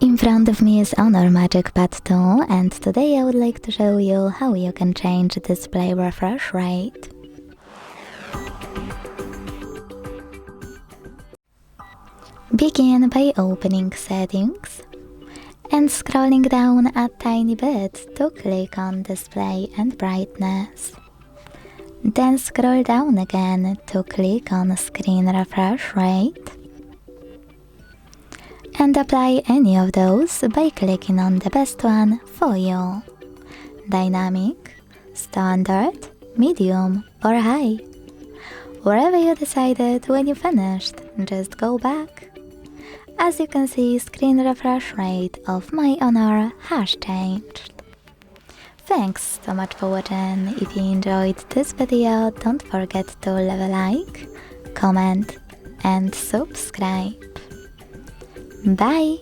In front of me is HONOR MagicPad tool, and today I would like to show you how you can change display refresh rate. Begin by opening Settings and scrolling down a tiny bit to click on Display and Brightness. Then scroll down again to click on Screen Refresh Rate. And apply any of those by clicking on the best one for you. Dynamic, Standard, Medium or High. Wherever you decided when you finished, just go back. As you can see, screen refresh rate of my HONOR has changed. Thanks so much for watching. If you enjoyed this video, don't forget to leave a like, comment and subscribe. Bye!